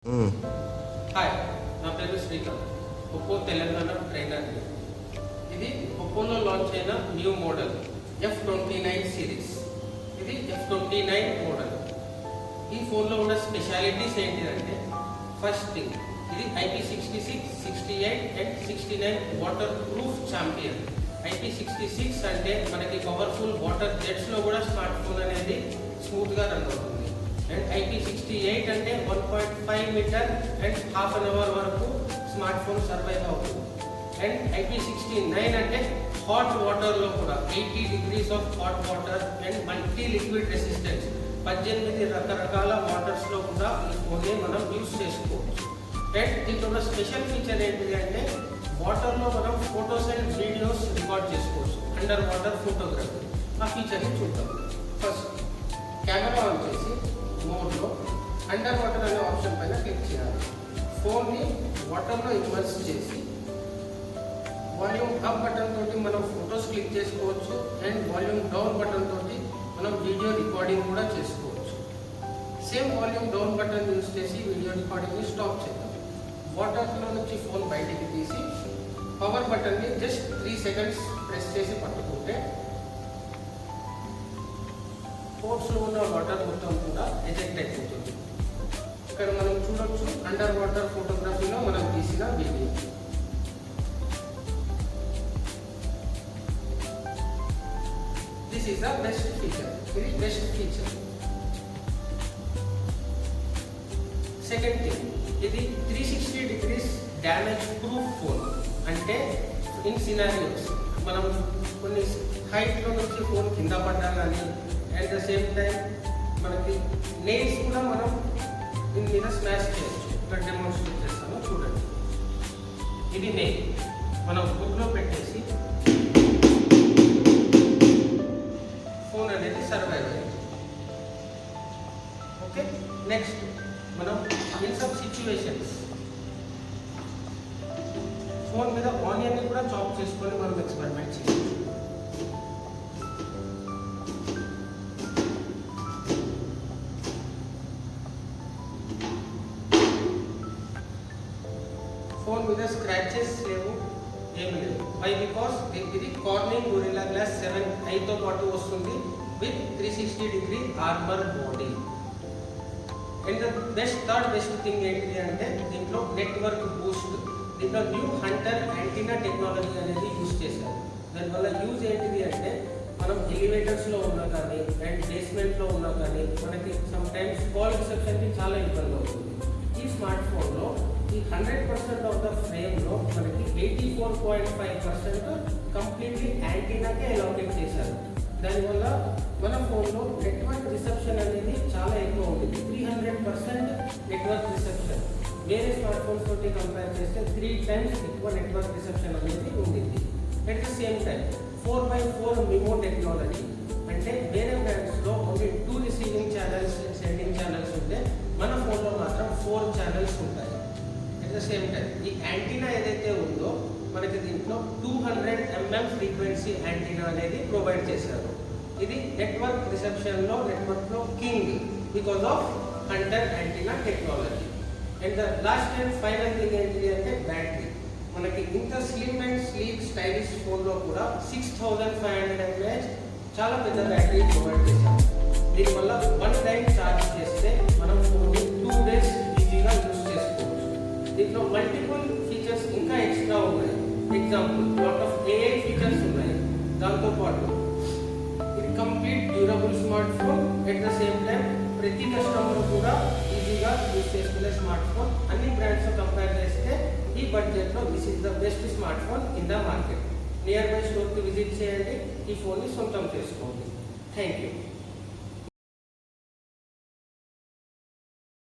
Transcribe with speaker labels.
Speaker 1: Hi, నా పేరు Srikanth. Oppo Telangana trainer. ఇది ఒప్పోలో లాంచ్ అయిన న్యూ మోడల్ F29 సిరీస్. ఇది F29 మోడల్. ఈ ఫోన్లో ఉన్న స్పెషాలిటీస్ ఏంటిదంటే, ఫస్ట్ థింగ్, ఇది IP66, 68 and 69 water proof champion. IP66 అంటే మనకి పవర్ఫుల్ వాటర్ జెట్స్లో కూడా స్మార్ట్ ఫోన్ అనేది స్మూత్గా రన్ అవుతుంది. అండ్ IP68 అంటే 1.5 meter and half an hour వరకు స్మార్ట్ ఫోన్ సర్వైవ్ అవుతుంది. అండ్ IP69 అంటే హాట్ వాటర్లో కూడా 80 degrees of hot water and multi liquid resistance 18 రకరకాల వాటర్స్లో కూడా ఈ ఫోన్ని మనం యూస్ చేసుకోవచ్చు. అండ్ దీంట్లో ఉన్న స్పెషల్ ఫీచర్ ఏంటిది అంటే, వాటర్లో మనం ఫొటోస్ అండ్ వీడియోస్ రికార్డ్ చేసుకోవచ్చు, అండర్ వాటర్ ఫోటోగ్రఫీ. ఆ ఫీచర్ని చూద్దాం. ఫస్ట్ కెమెరా ఆన్ చేసి మోడ్లో అండర్ వాటర్ అనే ఆప్షన్ పైన క్లిక్ చేయాలి. ఫోన్ని వాటర్లో ఇమర్స్ చేసి వాల్యూమ్ అప్ బటన్ తోటి మనం ఫొటోస్ క్లిక్ చేసుకోవచ్చు అండ్ వాల్యూమ్ డౌన్ బటన్ తోటి మనం వీడియో రికార్డింగ్ కూడా చేసుకోవచ్చు. Same volume down button use చేసి వీడియో రికార్డింగ్ని స్టాప్ చేద్దాం. వాటర్లో నుంచి ఫోన్ బయటికి తీసి పవర్ బటన్ని జస్ట్ 3 seconds ప్రెస్ చేసి పట్టుకుంటే పోర్ట్స్లో ఉన్న వాటర్ మొత్తం కూడా ఎజెక్ట్ అయిపోతుంది. ఇక్కడ మనం చూడొచ్చు అండర్ వాటర్ ఫోటోగ్రఫీలో మనం తీసిన video. This is the best feature. ఇది బెస్ట్ ఫీచర్. సెకండ్ థింగ్, ఇది 360 degrees డ్యామేజ్ ప్రూఫ్ ఫోన్. అంటే ఇన్ సినారియోస్ మనం కొన్ని హైట్లో నుంచి ఫోన్ కింద పడ్డా కానీ, అట్ ద సేమ్ టైం మనకి నెయిల్స్ కూడా మనం దీని మీద స్మాష్ చేయొచ్చు. ఇక్కడ డెమోన్స్ట్రేట్ చేస్తాను, చూడండి. ఇది నెయిల్ మనం బుక్లో పెట్టేసి ఫోన్ అనేది సర్వైవ్ అయ్యింది. ఓకే, నెక్స్ట్ మనం ఇన్ సమ్ సిచ్యువేషన్స్ ఫోన్ మీద ఆనియన్ని కూడా చాప్ చేసుకొని మనం ఎక్స్పెరిమెంట్ చేయొచ్చు. ఫోన్ మీద స్క్రాచెస్ లేవు, ఏమి లేవు. వై? బికాస్ ఇది కార్నింగ్ గొరిల్లా గ్లాస్ 7i తో పాటు వస్తుంది with 360 degree armour body. And third best thing ఏంటిది అంటే, దీంట్లో నెట్వర్క్ బూస్ట్. దీంట్లో న్యూ హంటర్ యాంటీనా టెక్నాలజీ అనేది యూజ్ చేశారు. దానివల్ల యూజ్ ఏంటిది అంటే, మనం ఎలివేటర్స్లో ఉన్నా కానీ అండ్ బేస్మెంట్లో ఉన్నా కానీ మనకి సమ్ టైమ్స్ కాల్ రిసెప్షన్కి చాలా ఇబ్బంది అవుతుంది. ఈ స్మార్ట్ ఫోన్లో ఈ 100% ఆఫ్ ద ఫ్రేమ్లో మనకి 84.5% కంప్లీట్లీ యాంటీనాకే అలొకేట్ చేశారు. దానివల్ల మన ఫోన్లో నెట్వర్క్ రిసెప్షన్ అనేది చాలా ఎక్కువ ఉంటుంది. 300% నెట్వర్క్ రిసెప్షన్. వేరే స్మార్ట్ ఫోన్స్ తోటి కంపేర్ చేస్తే 3 times ఎక్కువ నెట్వర్క్ రిసెప్షన్ అనేది ఉంటుంది. At the same time 4x4 MIMO technology. అంటే వేరే బ్రాండ్స్లో only 2 receiving channels, sending channels ఉంటే మన ఫోన్లో మాత్రం 4 ఛానల్స్ ఉంటాయి. అట్ ద సేమ్ టైం ఈ యాంటీనా ఏదైతే ఉందో మనకి దీంట్లో 200 mm ఫ్రీక్వెన్సీ యాంటీనా అనేది ప్రొవైడ్ చేశారు. ఇది నెట్వర్క్ రిసెప్షన్లో నెట్వర్క్లో king because of hunter antenna technology. And the last and final thing ఏంటిది అంటే, బ్యాటరీ. మనకి ఇంత స్లిమ్ అండ్ స్లీక్ స్టైలిష్ ఫోన్లో కూడా 6500 mAh చాలా పెద్ద బ్యాటరీ ప్రొవైడ్ చేశారు. దీనివల్ల 1 time ఛార్జ్ చేస్తే మనం ఫోన్ని 2 days ఈజీగా యూజ్ చేసుకోవచ్చు. దీంట్లో మల్టిపుల్ ఫీచర్స్ ఇంకా ఎక్స్ట్రా ఉన్నాయి. Example, lot of AI features ఉన్నాయి. దాంతోపాటు ఇది complete durable smart phone. At the same time ప్రతి కస్టమర్ కూడా ఈజీగా యూజ్ చేసుకునే స్మార్ట్ ఫోన్. అన్ని బ్రాండ్స్తో కంపేర్ చేస్తే ఈ బడ్జెట్లో this is the best smart phone in the market. Near by స్టోర్కి విజిట్ చేయండి, ఈ ఫోన్ని సొంతం చేసుకోండి. Thank you.